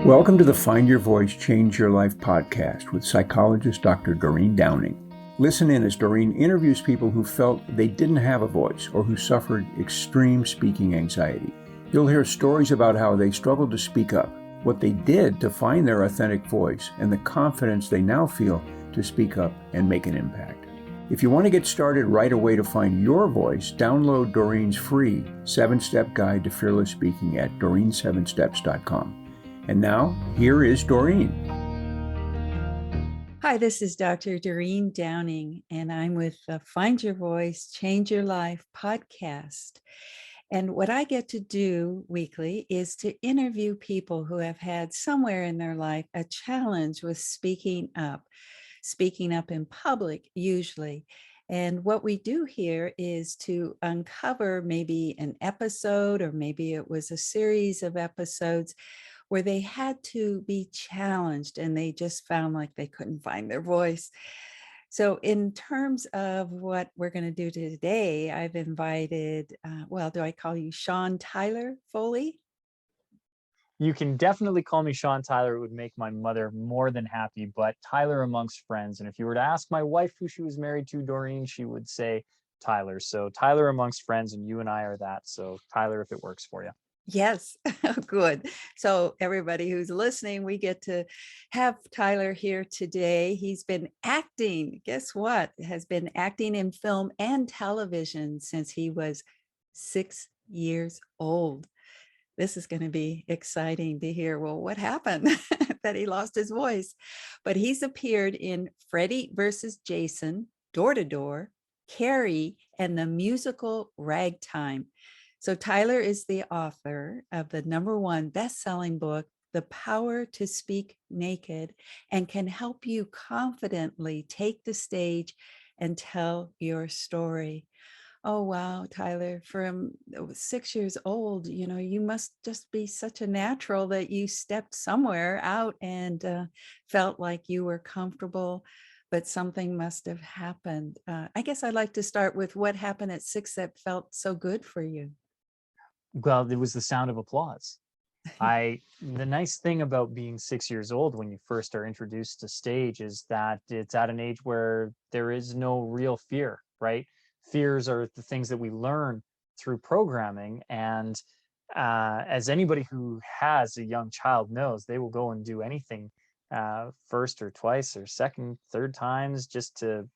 Welcome to the Find Your Voice, Change Your Life podcast with psychologist Dr. Doreen Downing. Listen in as Doreen interviews people who felt they didn't have a voice or who suffered extreme speaking anxiety. You'll hear stories about how they struggled to speak up, what they did to find their authentic voice, and the confidence they now feel to speak up and make an impact. If you want to get started right away to find your voice, download Doreen's free 7-step guide to fearless speaking at doreen7steps.com. And now, here is Doreen. Hi, this is Dr. Doreen Downing, and I'm with the Find Your Voice, Change Your Life podcast. And what I get to do weekly is to interview people who have had somewhere in their life a challenge with speaking up in public usually. And what we do here is to uncover maybe an episode, or maybe it was a series of episodes where they had to be challenged and they just found like they couldn't find their voice. So in terms of what we're going to do today, I've invited, do I call you Tyler Foley? You can definitely call me Tyler. It would make my mother more than happy, but Tyler amongst friends. And if you were to ask my wife who she was married to, Doreen, she would say Tyler. So Tyler amongst friends, and you and I are that. So Tyler, if it works for you. Yes, good. So everybody who's listening, we get to have Tyler here today. He's been acting, guess what? Has been acting in film and television since he was 6 years old. This is going to be exciting to hear. Well, what happened that he lost his voice? But he's appeared in Freddie versus Jason, Door to Door, Carrie, and the musical Ragtime. So Tyler is the author of the #1 best-selling book, The Power to Speak Naked, and can help you confidently take the stage and tell your story. Oh, wow, Tyler, from 6 years old, you must just be such a natural that you stepped somewhere out and felt like you were comfortable, but something must have happened. I guess I'd like to start with what happened at 6 that felt so good for you. Well, it was the sound of applause. The nice thing about being 6 years old when you first are introduced to stage is that it's at an age where there is no real fear, right? Fears are the things that we learn through programming. And as anybody who has a young child knows, they will go and do anything first or twice or second, third times just to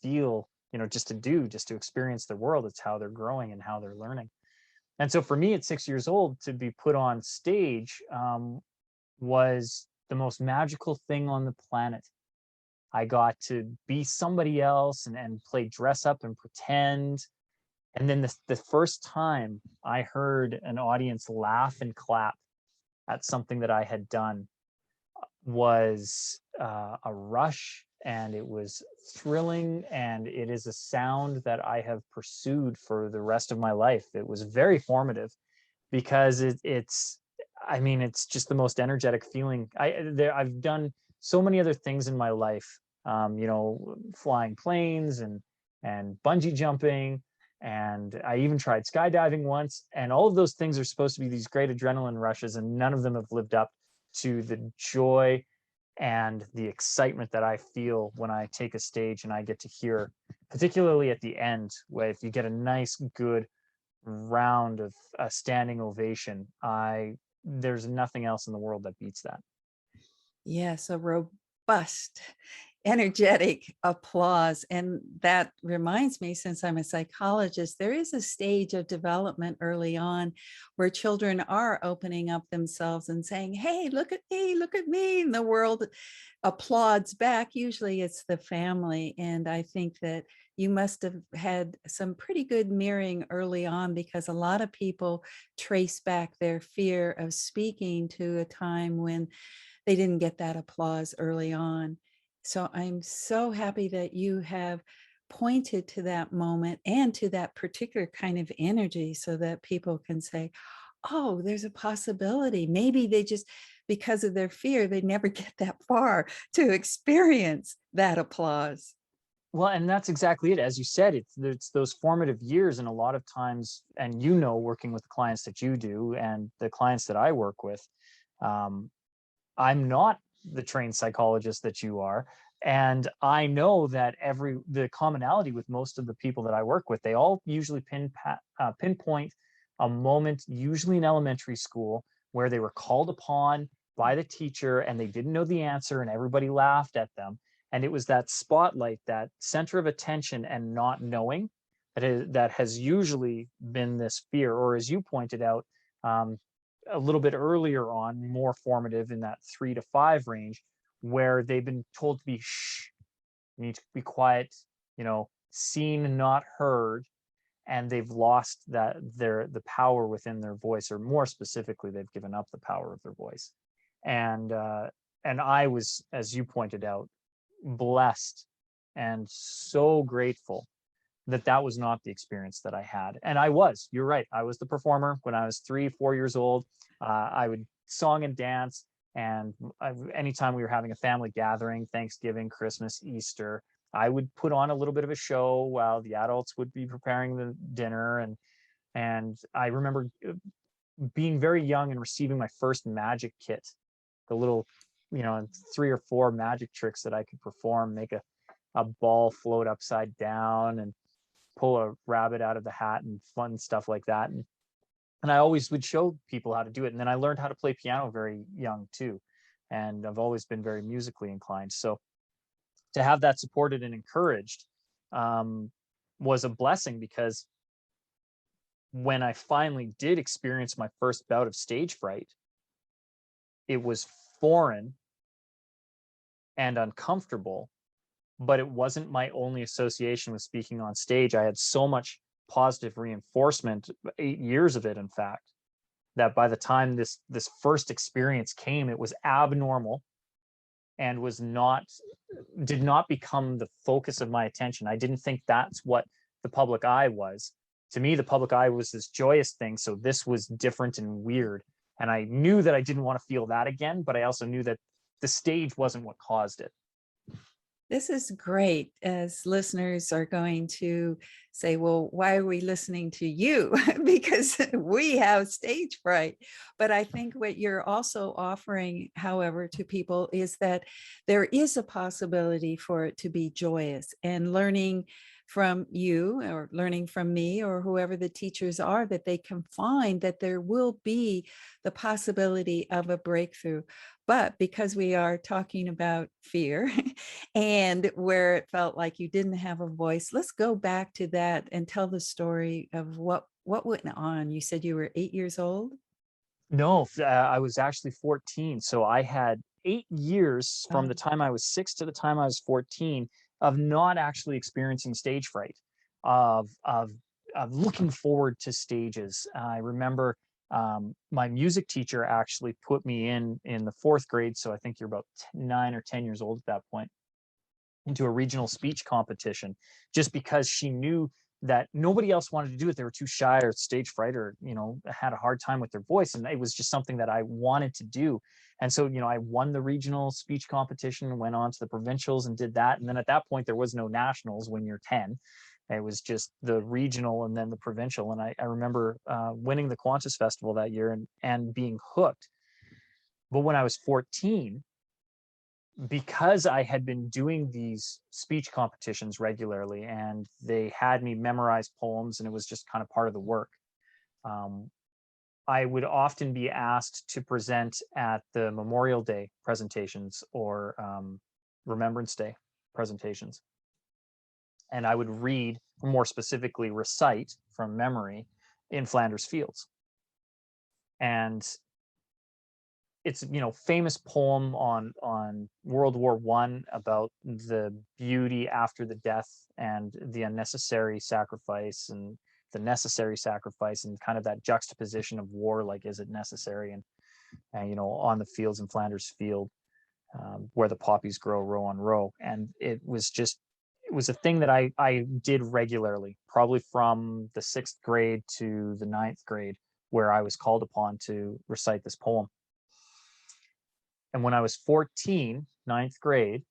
feel, just to experience the world. It's how they're growing and how they're learning. And so for me at 6 years old, to be put on stage was the most magical thing on the planet. I got to be somebody else and play dress up and pretend. And then the first time I heard an audience laugh and clap at something that I had done was a rush, and it was thrilling, and it is a sound that I have pursued for the rest of my life. It was very formative because it's just the most energetic feeling. I've done so many other things in my life, flying planes and bungee jumping, and I even tried skydiving once, and all of those things are supposed to be these great adrenaline rushes, and none of them have lived up to the joy and the excitement that I feel when I take a stage and I get to hear, particularly at the end, where if you get a nice, good round of a standing ovation, there's nothing else in the world that beats that. Yes, a robust, energetic applause. And that reminds me, since I'm a psychologist, there is a stage of development early on where children are opening up themselves and saying, hey, look at me. And the world applauds back. Usually it's the family. And I think that you must have had some pretty good mirroring early on, because a lot of people trace back their fear of speaking to a time when they didn't get that applause early on. So I'm so happy that you have pointed to that moment and to that particular kind of energy so that people can say, oh, there's a possibility. Maybe they just, because of their fear, they never get that far to experience that applause. Well, and that's exactly it. As you said, it's those formative years, and a lot of times, and working with the clients that you do and the clients that I work with, I'm not the trained psychologist that you are. And I know that the commonality with most of the people that I work with, they all usually pinpoint a moment, usually in elementary school, where they were called upon by the teacher and they didn't know the answer and everybody laughed at them. And it was that spotlight, that center of attention and not knowing that has usually been this fear, or as you pointed out, um, a little bit earlier on, more formative in that 3 to 5 range, where they've been told to be shh, you need to be quiet, seen, not heard, and they've lost the power within their voice, or more specifically, they've given up the power of their voice. And I was, as you pointed out, blessed and so grateful that was not the experience that I had. And you're right, I was the performer when I was 3, 4 years old. I would song and dance, and anytime we were having a family gathering, Thanksgiving, Christmas, Easter, I would put on a little bit of a show while the adults would be preparing the dinner. And I remember being very young and receiving my first magic kit, the little, 3 or 4 magic tricks that I could perform, make a ball float upside down and pull a rabbit out of the hat and fun stuff like that. And I always would show people how to do it. And then I learned how to play piano very young too. And I've always been very musically inclined. So to have that supported and encouraged was a blessing, because when I finally did experience my first bout of stage fright, it was foreign and uncomfortable, but it wasn't my only association with speaking on stage. I had so much positive reinforcement, 8 years of it, in fact, that by the time this first experience came, it was abnormal and did not become the focus of my attention. I didn't think that's what the public eye was. To me, the public eye was this joyous thing. So this was different and weird. And I knew that I didn't want to feel that again, but I also knew that the stage wasn't what caused it. This is great, as listeners are going to say, well, why are we listening to you? Because we have stage fright. But I think what you're also offering, however, to people is that there is a possibility for it to be joyous, and learning from you or learning from me or whoever the teachers are, that they can find that there will be the possibility of a breakthrough. But because we are talking about fear and where it felt like you didn't have a voice, let's go back to that and tell the story of what went on. You said you were 8 years old? No, I was actually 14. So I had 8 years from the time I was 6 to the time I was 14 of not actually experiencing stage fright, of looking forward to stages. I remember my music teacher actually put me in the 4th grade. So I think you're about 9 or 10 years old at that point, into a regional speech competition, just because she knew that nobody else wanted to do it. They were too shy or stage fright, or, had a hard time with their voice. And it was just something that I wanted to do. And so, I won the regional speech competition, went on to the provincials and did that. And then at that point, there was no nationals when you're 10. It was just the regional and then the provincial. And I remember winning the Qantas Festival that year and being hooked. But when I was 14, because I had been doing these speech competitions regularly and they had me memorize poems and it was just kind of part of the work, I would often be asked to present at the Memorial Day presentations or Remembrance Day presentations. And I would read, more specifically recite from memory, in Flanders Fields. And it's famous poem on World War I about the beauty after the death and the unnecessary sacrifice and the necessary sacrifice, and kind of that juxtaposition of war, like, is it necessary? And on the fields in Flanders Field, where the poppies grow row on row. And it was a thing that I did regularly, probably from the 6th grade to the 9th grade, where I was called upon to recite this poem. And when I was 14, 9th grade,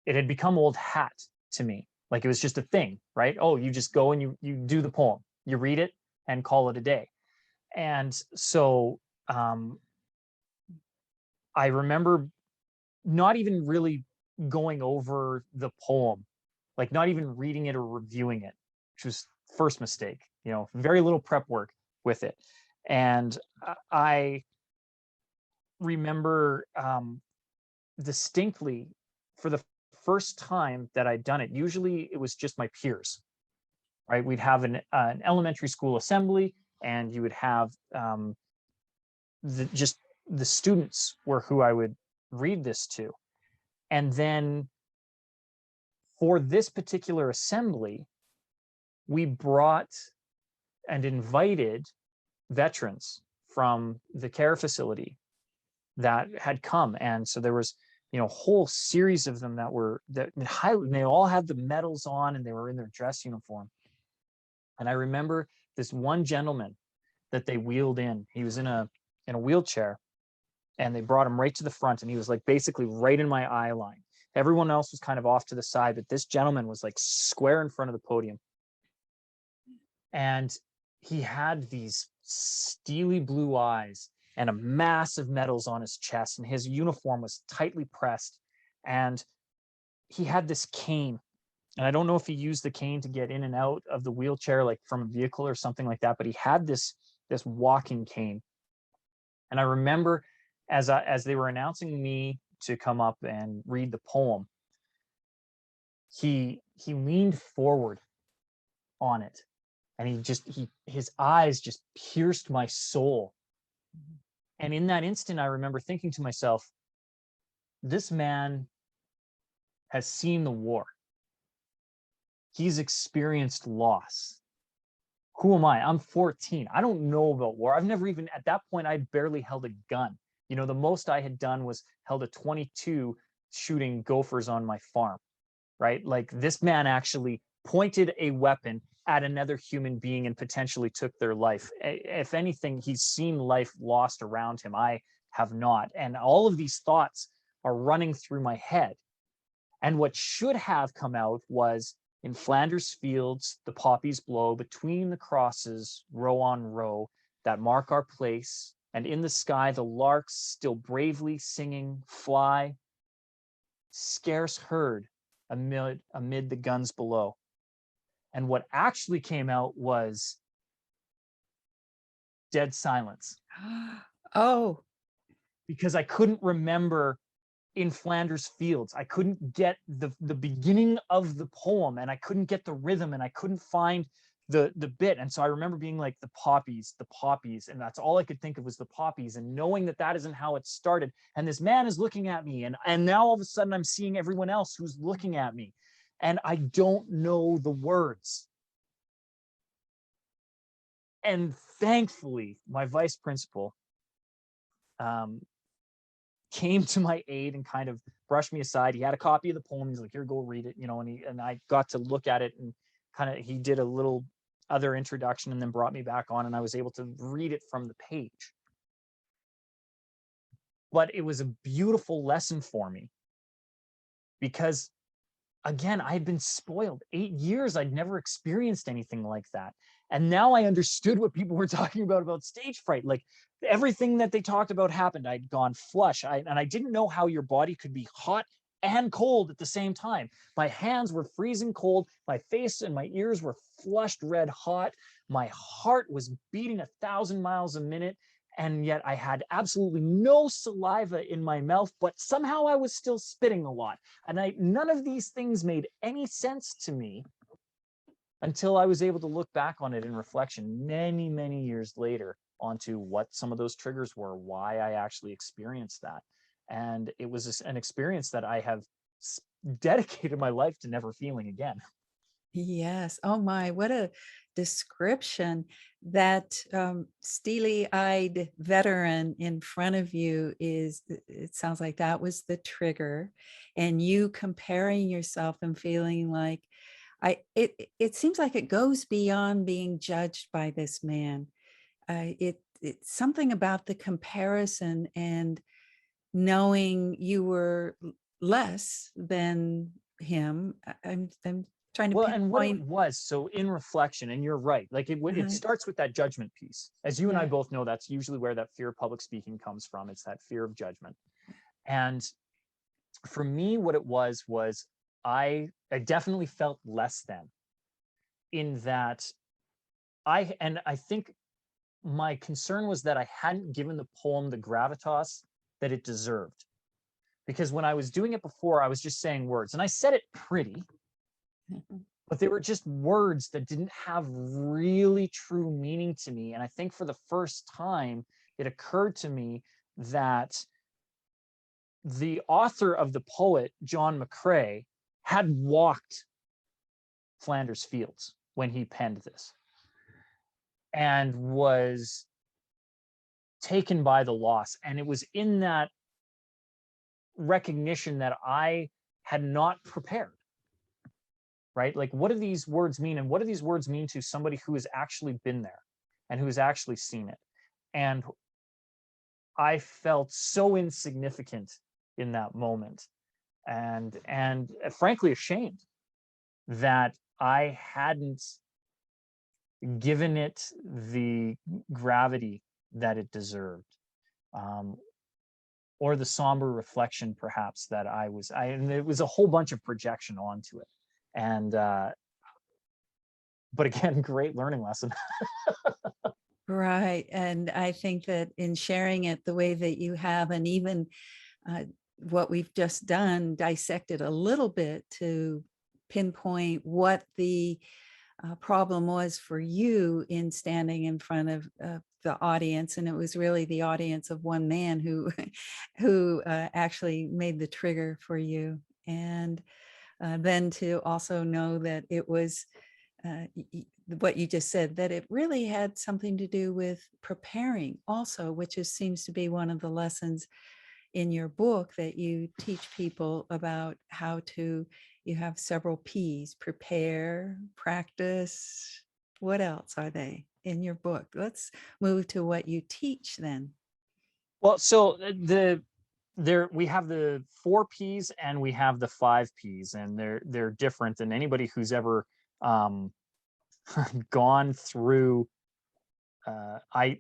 it had become old hat to me. Like, it was just a thing, right? Oh, you just go and you do the poem, you read it and call it a day. And so I remember not even really going over the poem, like not even reading it or reviewing it, which was first mistake, very little prep work with it. And I remember distinctly for the first time that I'd done it. Usually it was just my peers, right? We'd have an elementary school assembly, and you would have just the students were who I would read this to. And then for this particular assembly, we brought and invited veterans from the care facility that had come. And so there was, a whole series of them that they all had the medals on, and they were in their dress uniform. And I remember this one gentleman that they wheeled in. He was in a wheelchair, and they brought him right to the front, and he was like basically right in my eye line. Everyone else was kind of off to the side, but this gentleman was like square in front of the podium. And he had these steely blue eyes and a massive medals on his chest, and his uniform was tightly pressed. And he had this cane. And I don't know if he used the cane to get in and out of the wheelchair, like from a vehicle or something like that, but he had this walking cane. And I remember as they were announcing me to come up and read the poem, he leaned forward on it, and his eyes just pierced my soul. And in that instant, I remember thinking to myself, this man has seen the war. He's experienced loss. Who am I? I'm 14. I don't know about war. I've never even, at that point, I barely held a gun. The most I had done was held a .22 shooting gophers on my farm, right? Like, this man actually pointed a weapon at another human being and potentially took their life. If anything, he's seen life lost around him. I have not. And all of these thoughts are running through my head. And what should have come out was, in Flanders fields, the poppies blow, between the crosses, row on row, that mark our place, and in the sky the larks still bravely singing fly, scarce heard amid the guns below. And what actually came out was dead silence. Oh. Because I couldn't remember in Flanders fields. I couldn't get the beginning of the poem, and I couldn't get the rhythm, and I couldn't find the bit. And so I remember being like, the poppies, and that's all I could think of was the poppies, and knowing that isn't how it started. And this man is looking at me, and now all of a sudden I'm seeing everyone else who's looking at me, and I don't know the words. And thankfully, my vice principal came to my aid and kind of brushed me aside. He had a copy of the poem. He's like, here, go read it, and I got to look at it, and he did a little other introduction and then brought me back on, and I was able to read it from the page. But it was a beautiful lesson for me, because again, I had been spoiled. 8 years, I'd never experienced anything like that. And now I understood what people were talking about stage fright. Like, everything that they talked about happened. I'd gone flush. And I didn't know how your body could be hot and cold at the same time. My hands were freezing cold. My face and my ears were flushed red hot. My heart was beating 1,000 miles a minute. And yet I had absolutely no saliva in my mouth, but somehow I was still spitting a lot. And none of these things made any sense to me until I was able to look back on it in reflection many, many years later onto what some of those triggers were, why I actually experienced that. And it was an experience that I have dedicated my life to never feeling again. Yes. Oh my, what a description. That steely-eyed veteran in front of you it sounds like that was the trigger, and you comparing yourself and feeling like, it seems like it goes beyond being judged by this man. It's something about the comparison and knowing you were less than him. I'm trying to Well, and what it pinpoint. was, so in reflection, and you're right, like it starts with that judgment piece. As you and I both know, that's usually where that fear of public speaking comes from. It's that fear of judgment. And for me, what it was I definitely felt less than, in that I think my concern was that I hadn't given the poem the gravitas that it deserved. Because when I was doing it before, I was just saying words, and I said it pretty, but they were just words that didn't have really true meaning to me. And I think for the first time, it occurred to me that the author of the poet, John McCrae, had walked Flanders Fields when he penned this, and was taken by the loss. And it was in that recognition that I had not prepared, right? Like, what do these words mean? And what do these words mean to somebody who has actually been there and who's actually seen it? And I felt so insignificant in that moment, and frankly ashamed that I hadn't given it the gravity that it deserved, or the somber reflection perhaps that and it was a whole bunch of projection onto it. And but again, great learning lesson. Right. And I think that in sharing it the way that you have, and even what we've just done, dissected a little bit to pinpoint what the problem was for you in standing in front of the audience. And it was really the audience of one man who who actually made the trigger for you. And then to also know that it was what you just said, that it really had something to do with preparing also, which seems to be one of the lessons in your book, that you teach people about how to, you have several P's: prepare, practice. What else are they in your book? Let's move to what you teach then. Well, so we have the 4 P's and we have the 5 P's, and they're different. And anybody who's ever gone through, I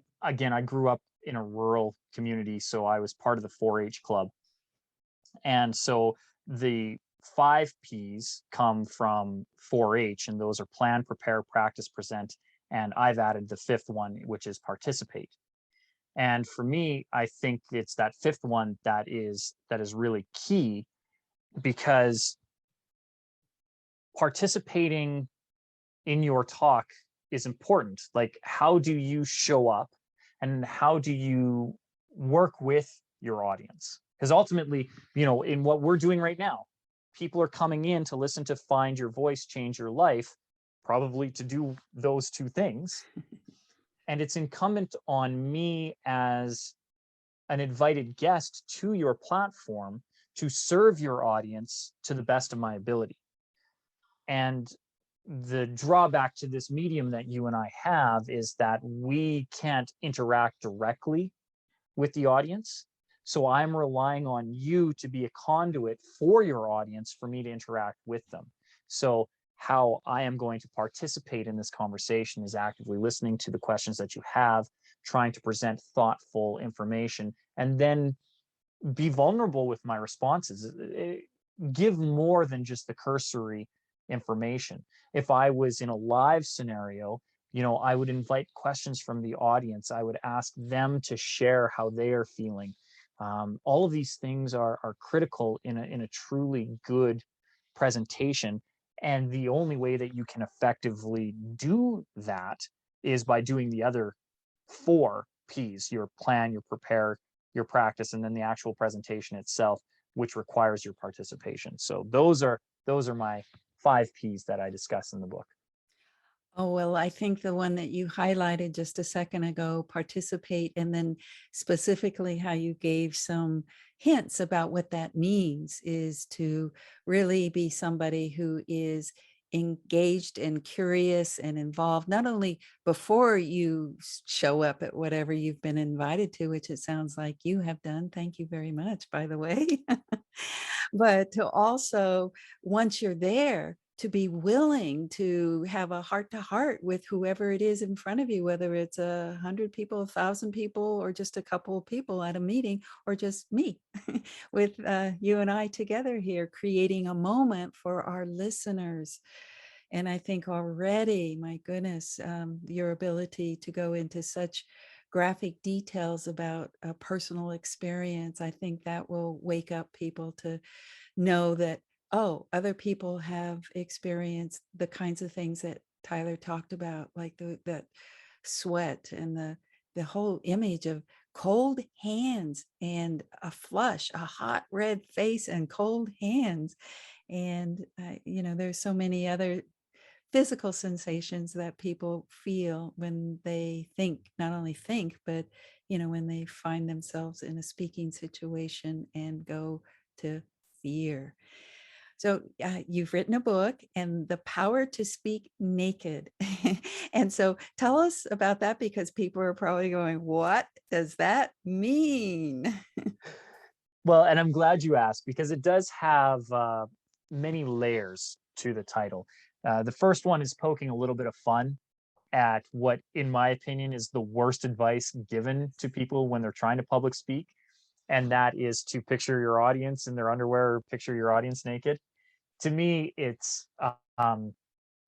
grew up in a rural community, so I was part of the 4-H club. And so the 5 P's come from 4-H, and those are plan, prepare, practice, present. And I've added the 5th one, which is participate. And for me, I think it's that 5th one that is really key, because participating in your talk is important. Like, how do you show up, and how do you work with your audience? Because ultimately, in what we're doing right now, people are coming in to listen to Find Your Voice, Change Your Life, probably to do those 2 things. And it's incumbent on me as an invited guest to your platform to serve your audience to the best of my ability. And the drawback to this medium that you and I have is that we can't interact directly with the audience. So I'm relying on you to be a conduit for your audience, for me to interact with them. So how I am going to participate in this conversation is actively listening to the questions that you have, trying to present thoughtful information, and then be vulnerable with my responses. Give more than just the cursory information. If I was in a live scenario, I would invite questions from the audience. I would ask them to share how they are feeling. All of these things are critical in a truly good presentation. And the only way that you can effectively do that is by doing the other 4 P's: your plan, your prepare, your practice, and then the actual presentation itself, which requires your participation. So those are my 5 P's that I discuss in the book. Oh, well, I think the one that you highlighted just a second ago, participate, and then specifically how you gave some hints about what that means, is to really be somebody who is engaged and curious and involved, not only before you show up at whatever you've been invited to, which it sounds like you have done. Thank you very much, by the way. But to also, once you're there, to be willing to have a heart-to-heart with whoever it is in front of you, whether it's 100 people, 1,000 people, or just a couple of people at a meeting, or just me with you and I together here, creating a moment for our listeners. And I think already, my goodness, your ability to go into such graphic details about a personal experience, I think that will wake up people to know that, oh, other people have experienced the kinds of things that Tyler talked about, like that sweat and the whole image of cold hands and a flush, a hot red face and cold hands. And, there's so many other physical sensations that people feel when they think, not only think, but, when they find themselves in a speaking situation and go to fear. So you've written a book, and The Power to Speak Naked. And so tell us about that, because people are probably going, what does that mean? Well, and I'm glad you asked, because it does have many layers to the title. The first one is poking a little bit of fun at what, in my opinion, is the worst advice given to people when they're trying to public speak. And that is to picture your audience in their underwear, or picture your audience naked. To me, it's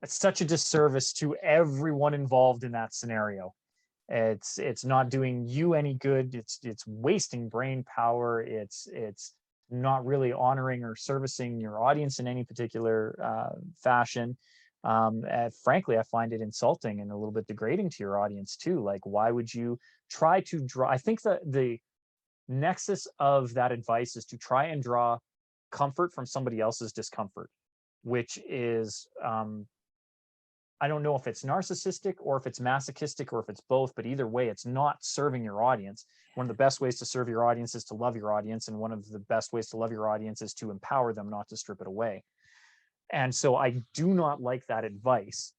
such a disservice to everyone involved in that scenario. It's not doing you any good. It's wasting brain power. It's not really honoring or servicing your audience in any particular fashion. Frankly, I find it insulting and a little bit degrading to your audience too. Like, why would you try to draw? I think that the nexus of that advice is to try and draw comfort from somebody else's discomfort, which is I don't know if it's narcissistic or if it's masochistic or if it's both, but either way, it's not serving your audience. One of the best ways to serve your audience is to love your audience, and one of the best ways to love your audience is to empower them, not to strip it away. And so I do not like that advice.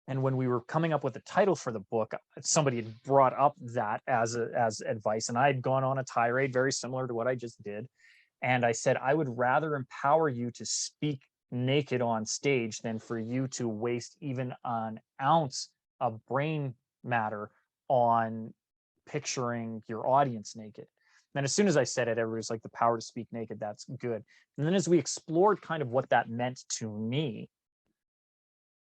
And when we were coming up with the title for the book, somebody had brought up that as advice, and I had gone on a tirade very similar to what I just did. And I said, I would rather empower you to speak naked on stage than for you to waste even an ounce of brain matter on picturing your audience naked. And as soon as I said it, everybody was like, the power to speak naked, that's good. And then as we explored kind of what that meant to me,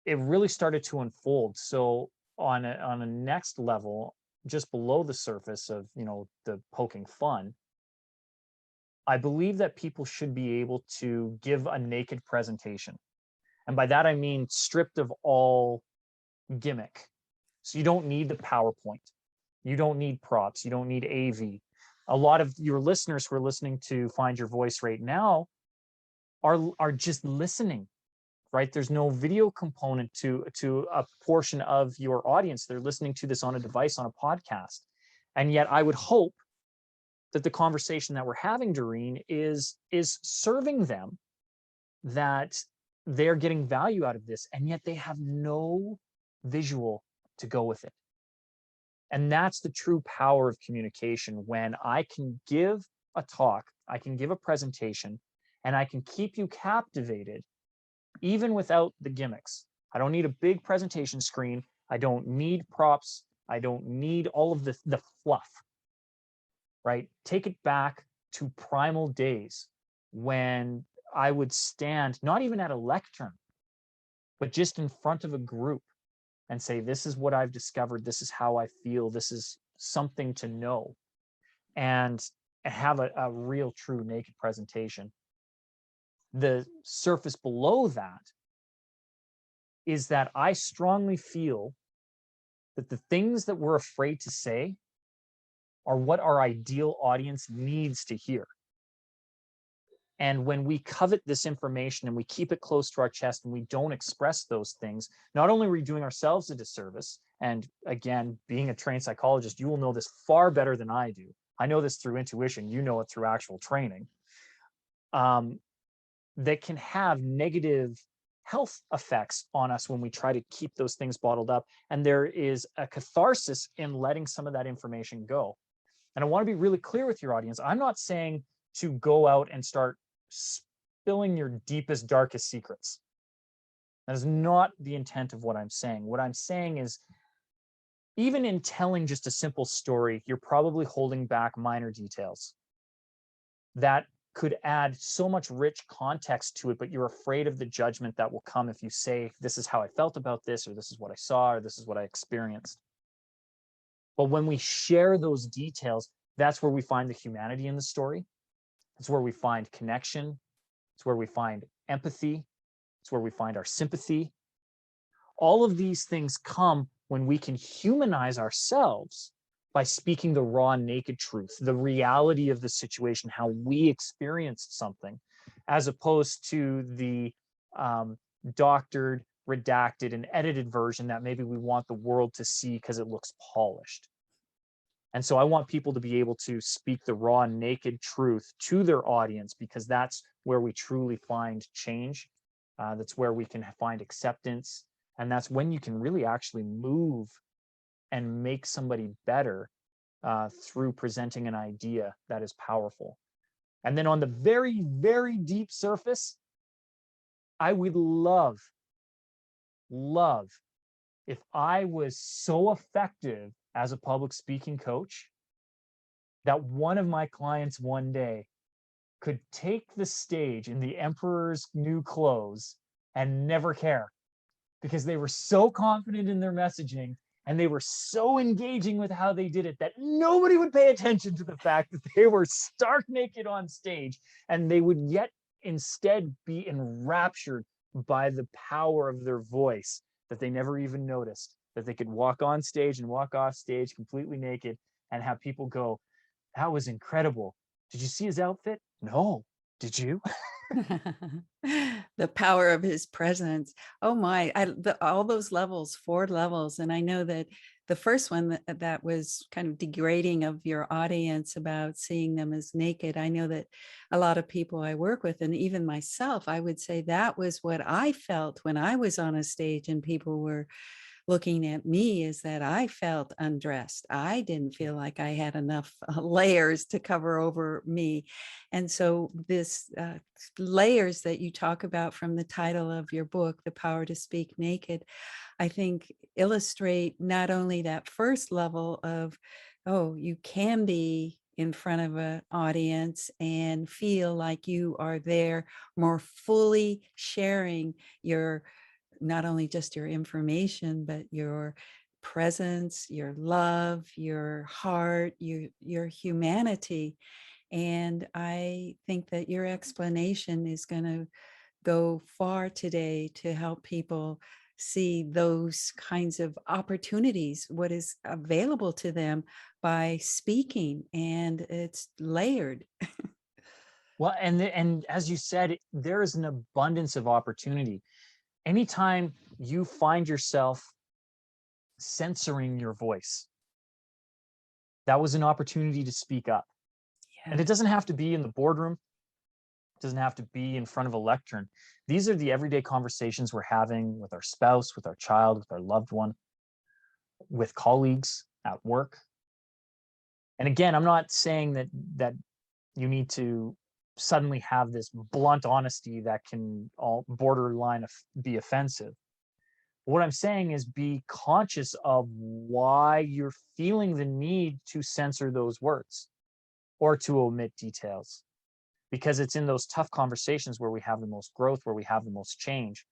it really started to unfold. So on a next level, just below the surface of, the poking fun, I believe that people should be able to give a naked presentation. And by that, I mean stripped of all gimmick. So you don't need the PowerPoint. You don't need props. You don't need AV. A lot of your listeners who are listening to Find Your Voice right now are just listening, right? There's no video component to a portion of your audience. They're listening to this on a device, on a podcast. And yet I would hope that the conversation that we're having, Doreen, is serving them, that they're getting value out of this, and yet they have no visual to go with it. And that's the true power of communication, when I can give a talk, I can give a presentation, and I can keep you captivated even without the gimmicks. I don't need a big presentation screen. I don't need props. I don't need all of the fluff. Right? Take it back to primal days when I would stand, not even at a lectern, but just in front of a group and say, this is what I've discovered. This is how I feel. This is something to know. And have a real, true naked presentation. The surface below that is that I strongly feel that the things that we're afraid to say are what our ideal audience needs to hear. And when we covet this information and we keep it close to our chest and we don't express those things, not only are we doing ourselves a disservice, and again, being a trained psychologist, you will know this far better than I do. I know this through intuition, you know it through actual training, that can have negative health effects on us when we try to keep those things bottled up. And there is a catharsis in letting some of that information go. And I want to be really clear with your audience. I'm not saying to go out and start spilling your deepest, darkest secrets. That is not the intent of what I'm saying. What I'm saying is, even in telling just a simple story, you're probably holding back minor details that could add so much rich context to it, but you're afraid of the judgment that will come if you say, this is how I felt about this, or this is what I saw, or this is what I experienced. But when we share those details, that's where we find the humanity in the story. It's where we find connection. It's where we find empathy. It's where we find our sympathy. All of these things come when we can humanize ourselves by speaking the raw, naked truth, the reality of the situation, how we experienced something, as opposed to the doctored, redacted, and edited version that maybe we want the world to see because it looks polished. And so I want people to be able to speak the raw, naked truth to their audience, because that's where we truly find change. That's where we can find acceptance. And that's when you can really actually move and make somebody better through presenting an idea that is powerful. And then on the very, very deep surface, I would love if I was so effective as a public speaking coach that one of my clients one day could take the stage in the emperor's new clothes and never care, because they were so confident in their messaging and they were so engaging with how they did it that nobody would pay attention to the fact that they were stark naked on stage, and they would yet instead be enraptured by the power of their voice that they never even noticed, that they could walk on stage and walk off stage completely naked and have people go, that was incredible. Did you see his outfit? No. Did you? The power of his presence. Oh my, all those levels, 4 levels. And I know that the first one that was kind of degrading of your audience about seeing them as naked. I know that a lot of people I work with, and even myself, I would say that was what I felt when I was on a stage and people were looking at me, is that I felt undressed. I didn't feel like I had enough layers to cover over me. And so this layers that you talk about from the title of your book, The Power to Speak Naked, I think illustrate not only that first level of, oh, you can be in front of an audience and feel like you are there more fully sharing your, not only just your information, but your presence, your love, your heart, your humanity. And I think that your explanation is going to go far today to help people see those kinds of opportunities, what is available to them by speaking, and it's layered. Well, and as you said, there is an abundance of opportunity. Anytime you find yourself censoring your voice, that was an opportunity to speak up. Yeah. And it doesn't have to be in the boardroom. It doesn't have to be in front of a lectern. These are the everyday conversations we're having with our spouse, with our child, with our loved one, with colleagues at work. And again, I'm not saying that you need to suddenly have this blunt honesty that can all borderline be offensive. What I'm saying is, be conscious of why you're feeling the need to censor those words or to omit details, because it's in those tough conversations where we have the most growth, where we have the most change.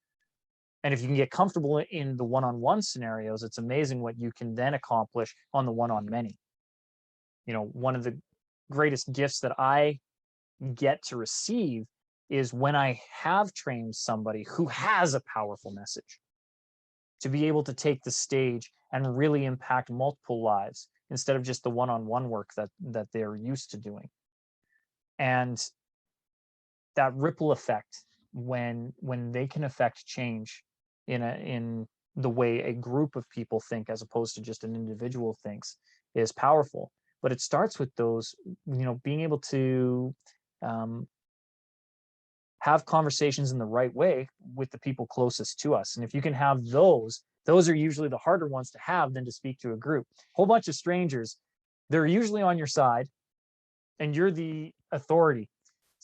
And if you can get comfortable in the one-on-one scenarios, it's amazing what you can then accomplish on the one-on-many. One of the greatest gifts that I get to receive is when I have trained somebody who has a powerful message, to be able to take the stage and really impact multiple lives instead of just the one-on-one work that they're used to doing. And that ripple effect, when they can affect change in the way a group of people think as opposed to just an individual thinks, is powerful. But it starts with those, being able to have conversations in the right way with the people closest to us. And if you can have those are usually the harder ones to have than to speak to a group. Whole bunch of strangers, they're usually on your side and you're the authority.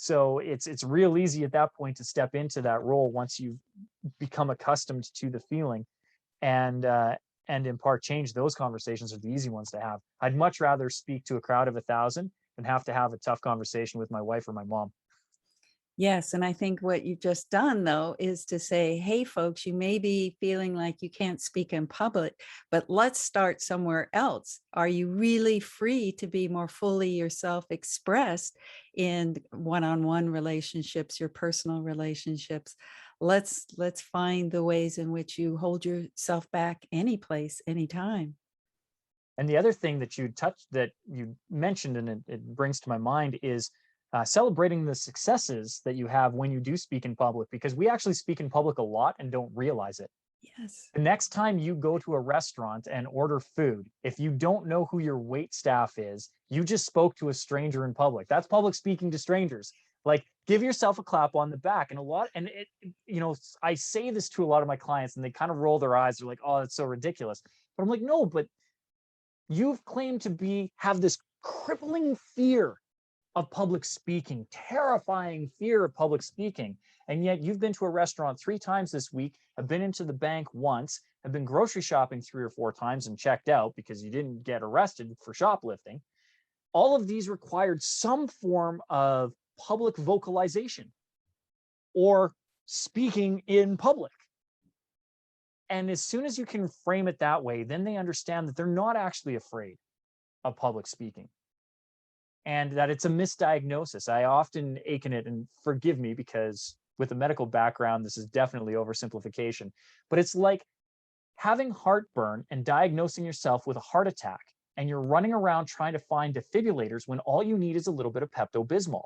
So it's real easy at that point to step into that role once you've become accustomed to the feeling, and in part change. Those conversations are the easy ones to have. I'd much rather speak to a crowd of 1,000 than have to have a tough conversation with my wife or my mom. Yes, and I think what you've just done, though, is to say, hey, folks, you may be feeling like you can't speak in public, but let's start somewhere else. Are you really free to be more fully yourself expressed in one-on-one relationships, your personal relationships? Let's find the ways in which you hold yourself back any place, anytime. And the other thing that you mentioned, and it brings to my mind, is celebrating the successes that you have when you do speak in public, because we actually speak in public a lot and don't realize it. Yes. The next time you go to a restaurant and order food, if you don't know who your wait staff is, you just spoke to a stranger in public. That's public speaking to strangers. Like, give yourself a clap on the back. I say this to a lot of my clients and they kind of roll their eyes. They're like, oh, that's so ridiculous. But I'm like, no, but you've claimed to have this crippling fear of public speaking, terrifying fear of public speaking. And yet you've been to a restaurant 3 times this week, have been into the bank once, have been grocery shopping 3 or 4 times and checked out because you didn't get arrested for shoplifting. All of these required some form of public vocalization or speaking in public. And as soon as you can frame it that way, then they understand that they're not actually afraid of public speaking, and that it's a misdiagnosis. I often ache it, and forgive me because with a medical background, this is definitely oversimplification, but it's like having heartburn and diagnosing yourself with a heart attack, and you're running around trying to find defibrillators when all you need is a little bit of Pepto-Bismol.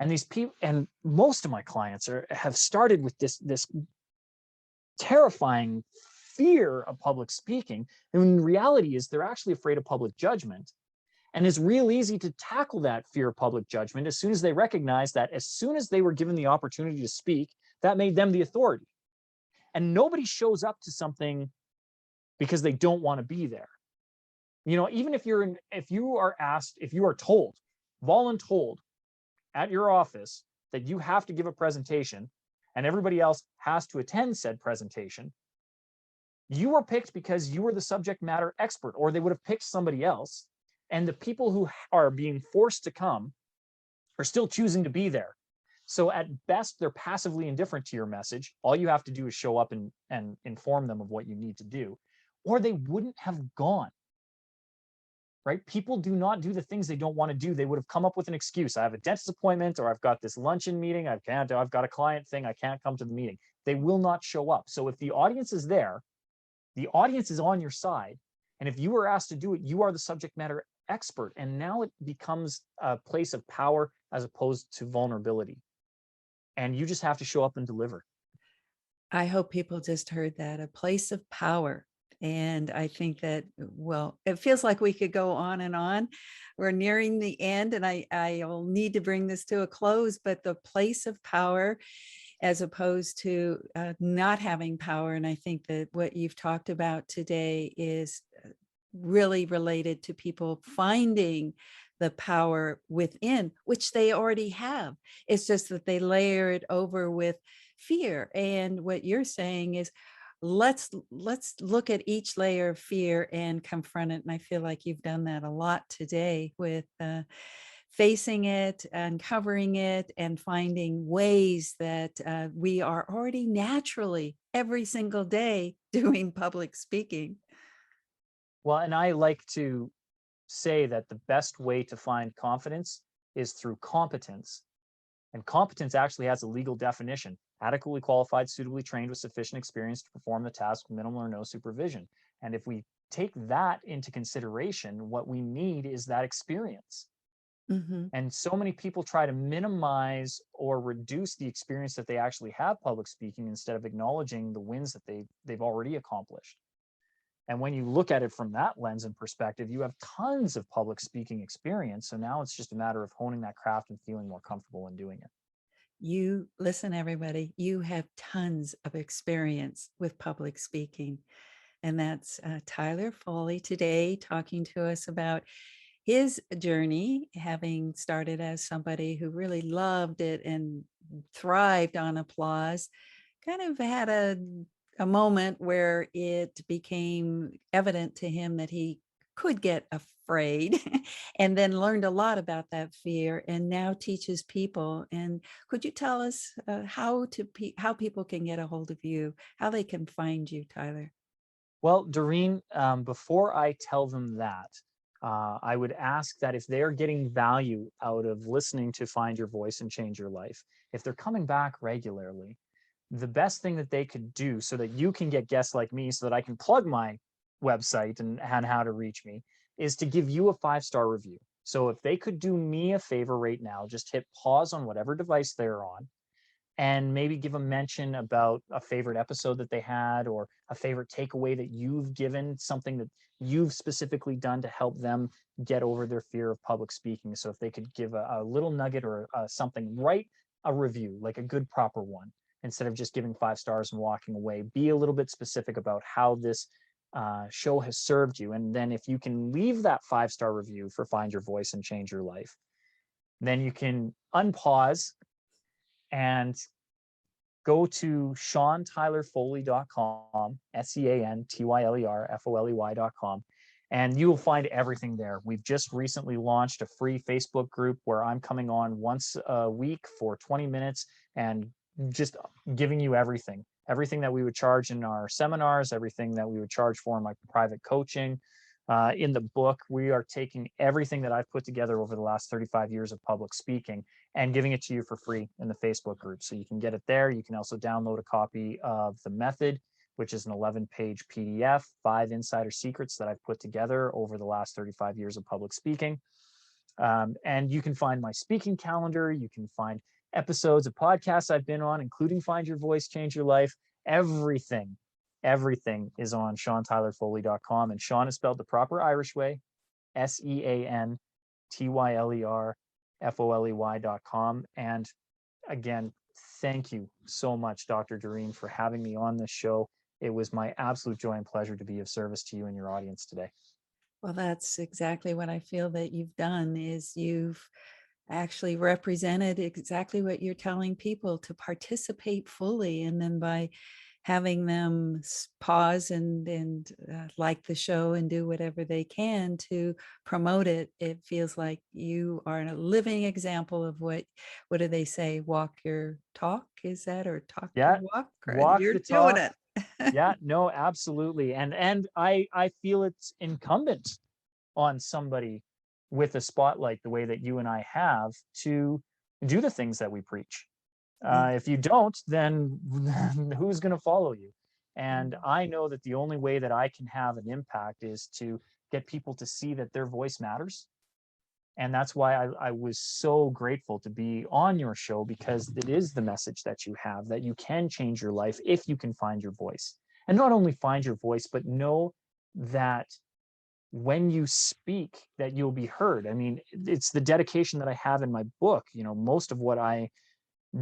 And these people, and most of my clients have started with this terrifying fear of public speaking. And the reality is they're actually afraid of public judgment. And it's real easy to tackle that fear of public judgment as soon as they recognize that as soon as they were given the opportunity to speak, that made them the authority. And nobody shows up to something because they don't want to be there. Even if you are told, voluntold at your office that you have to give a presentation and everybody else has to attend said presentation, you were picked because you were the subject matter expert, or they would have picked somebody else. And the people who are being forced to come are still choosing to be there. So at best, they're passively indifferent to your message. All you have to do is show up and inform them of what you need to do, or they wouldn't have gone. Right? People do not do the things they don't want to do. They would have come up with an excuse. I have a dentist appointment, or I've got this luncheon meeting. I've got a client thing. I can't come to the meeting. They will not show up. So if the audience is there, the audience is on your side. And if you are asked to do it, you are the subject matter expert. And now it becomes a place of power as opposed to vulnerability. And you just have to show up and deliver. I hope people just heard that, a place of power. And I think that, well, it feels like we could go on and on. We're nearing the end, and I'll need to bring this to a close, but the place of power as opposed to not having power. And I think that what you've talked about today is really related to people finding the power within, which they already have. It's just that they layer it over with fear. And what you're saying is, let's look at each layer of fear and confront it. And I feel like you've done that a lot today with facing it, uncovering it, and finding ways that we are already naturally every single day doing public speaking. Well, and I like to say that the best way to find confidence is through competence. And competence actually has a legal definition: adequately qualified, suitably trained with sufficient experience to perform the task with minimal or no supervision. And if we take that into consideration, what we need is that experience. Mm-hmm. And so many people try to minimize or reduce the experience that they actually have public speaking instead of acknowledging the wins that they've already accomplished. And when you look at it from that lens and perspective, you have tons of public speaking experience. So now it's just a matter of honing that craft and feeling more comfortable in doing it. You listen, everybody, you have tons of experience with public speaking. And that's Tyler Foley today talking to us about his journey, having started as somebody who really loved it and thrived on applause, kind of had a moment where it became evident to him that he could get afraid and then learned a lot about that fear and now teaches people. And could you tell us how people can get a hold of you, how they can find you, Tyler? Well, Doreen, before I tell them that, I would ask that if they're getting value out of listening to Find Your Voice and Change Your Life, if they're coming back regularly, the best thing that they could do so that you can get guests like me, so that I can plug my website and how to reach me, is to give you a 5-star review. So if they could do me a favor right now, just hit pause on whatever device they're on and maybe give a mention about a favorite episode that they had, or a favorite takeaway that you've given, something that you've specifically done to help them get over their fear of public speaking. So if they could give a little nugget or something, write a review, like a good proper one, instead of just giving 5 stars and walking away. Be a little bit specific about how this show has served you. And then if you can leave that 5-star review for Find Your Voice and Change Your Life, then you can unpause and go to SeanTylerFoley.com, SeanTylerFoley.com, and you will find everything there. We've just recently launched a free Facebook group where I'm coming on once a week for 20 minutes and just giving you everything that we would charge in our seminars, everything that we would charge for in my private coaching. In the book, we are taking everything that I've put together over the last 35 years of public speaking and giving it to you for free in the Facebook group. So you can get it there. You can also download a copy of The Method, which is an 11-page PDF, 5 insider secrets that I've put together over the last 35 years of public speaking. And you can find my speaking calendar. You can find episodes of podcasts I've been on, including Find Your Voice, Change Your Life. Everything is on SeanTylerFoley.com, and Sean is spelled the proper Irish way, SeanTylerFoley.com. And again, thank you so much, Dr. Doreen, for having me on this show. It was my absolute joy and pleasure to be of service to you and your audience today. Well, that's exactly what I feel that you've done, is you've actually represented exactly what you're telling people, to participate fully. And then by having them pause and like the show and do whatever they can to promote it, it feels like you are a living example of what do they say? Walk your talk, is that, or talk Yeah, your walk? walk You're the doing talk. it. Yeah, no, absolutely. And I feel it's incumbent on somebody with a spotlight the way that you and I have to do the things that we preach. If you don't, then who's going to follow you? And I know that the only way that I can have an impact is to get people to see that their voice matters. And that's why I was so grateful to be on your show, because it is the message that you have, that you can change your life if you can find your voice. And not only find your voice, but know that when you speak, that you'll be heard. I mean, it's the dedication that I have in my book. You know, most of what I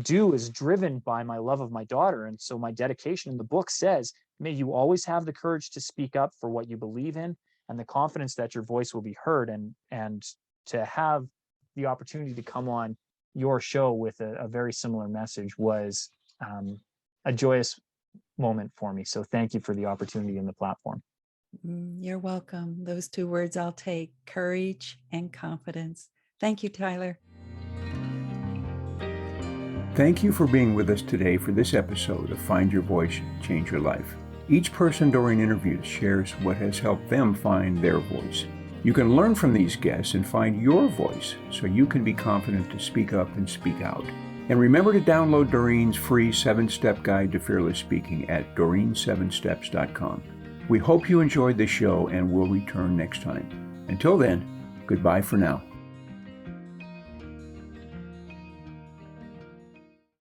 do is driven by my love of my daughter. And so my dedication in the book says, may you always have the courage to speak up for what you believe in, and the confidence that your voice will be heard. And to have the opportunity to come on your show with a very similar message was a joyous moment for me. So thank you for the opportunity and the platform. You're welcome. Those 2 words I'll take: courage and confidence. Thank you, Tyler. Thank you for being with us today for this episode of Find Your Voice, Change Your Life. Each person Doreen interviews shares what has helped them find their voice. You can learn from these guests and find your voice so you can be confident to speak up and speak out. And remember to download Doreen's free 7-step guide to fearless speaking at doreen7steps.com. We hope you enjoyed the show and will return next time. Until then, goodbye for now.